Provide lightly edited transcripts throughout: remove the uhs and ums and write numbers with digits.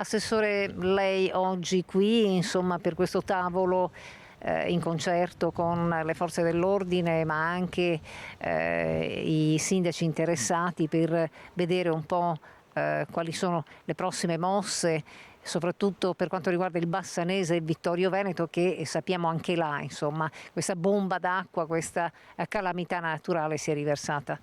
Assessore, lei oggi qui, insomma, per questo tavolo in concerto con le forze dell'ordine, ma anche i sindaci interessati per vedere un po' quali sono le prossime mosse, soprattutto per quanto riguarda il Bassanese e il Vittorio Veneto, che sappiamo anche là, insomma, questa bomba d'acqua, questa calamità naturale si è riversata.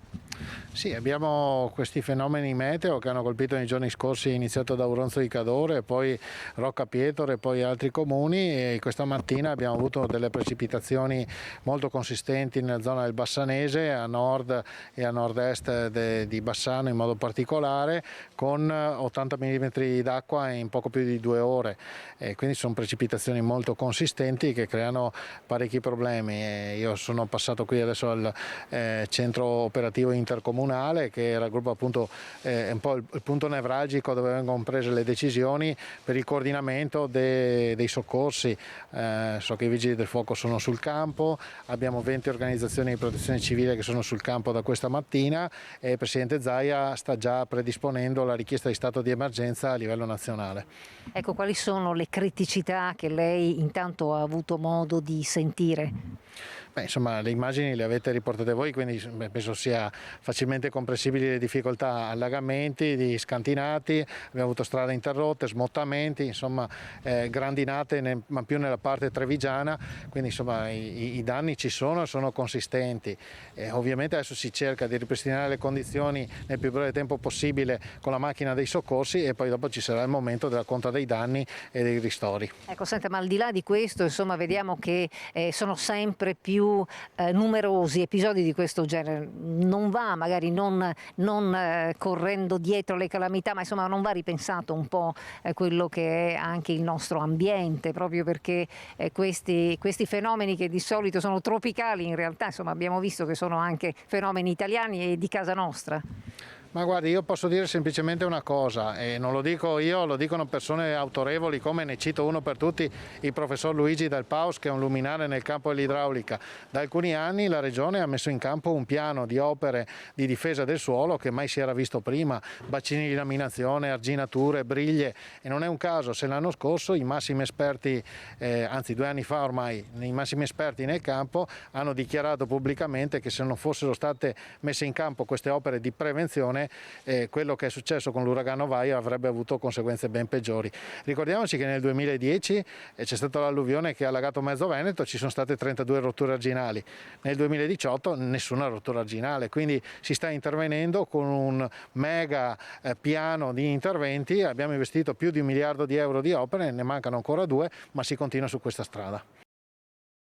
Sì, abbiamo questi fenomeni meteo che hanno colpito nei giorni scorsi, iniziato da Auronzo di Cadore, poi Rocca Pietore e poi altri comuni, e questa mattina abbiamo avuto delle precipitazioni molto consistenti nella zona del Bassanese, a nord e a nord-est di Bassano in modo particolare, con 80 mm d'acqua in poco più di 2 ore. Quindi sono precipitazioni molto consistenti che creano parecchi problemi. Io sono passato qui adesso al centro operativo intercomunale, che raggruppa appunto un po' il punto nevralgico dove vengono prese le decisioni per il coordinamento dei soccorsi. So che i vigili del fuoco sono sul campo, abbiamo 20 organizzazioni di protezione civile che sono sul campo da questa mattina e il Presidente Zaia sta già predisponendo la richiesta di stato di emergenza a livello nazionale. Ecco, quali sono le criticità che lei intanto ha avuto modo di sentire? Insomma, le immagini le avete riportate voi, quindi penso sia facilmente comprensibili le difficoltà: allagamenti di scantinati, abbiamo avuto strade interrotte, smottamenti, insomma grandinate ma più nella parte trevigiana, quindi insomma i danni ci sono e sono consistenti. Ovviamente adesso si cerca di ripristinare le condizioni nel più breve tempo possibile con la macchina dei soccorsi e poi dopo ci sarà il momento della conta dei danni e dei ristori. Ecco, senta, ma al di là di questo, insomma, vediamo che sono sempre più numerosi episodi di questo genere. Non va magari non correndo dietro le calamità, ma insomma non va ripensato un po' quello che è anche il nostro ambiente, proprio perché questi fenomeni che di solito sono tropicali, in realtà insomma abbiamo visto che sono anche fenomeni italiani e di casa nostra. Ma guardi, io posso dire semplicemente una cosa, e non lo dico io, lo dicono persone autorevoli, come ne cito uno per tutti, il professor Luigi Del Paus, che è un luminare nel campo dell'idraulica. Da alcuni anni la Regione ha messo in campo un piano di opere di difesa del suolo che mai si era visto prima: bacini di laminazione, arginature, briglie, e non è un caso se l'anno scorso i massimi esperti, anzi 2 anni fa ormai, i massimi esperti nel campo hanno dichiarato pubblicamente che se non fossero state messe in campo queste opere di prevenzione, quello che è successo con l'uragano Vaia avrebbe avuto conseguenze ben peggiori. Ricordiamoci che nel 2010 c'è stata l'alluvione che ha allagato mezzo Veneto, ci sono state 32 rotture arginali, nel 2018 nessuna rottura arginale, quindi si sta intervenendo con un mega piano di interventi. Abbiamo investito più di 1 miliardo di euro di opere, ne mancano ancora 2, ma si continua su questa strada.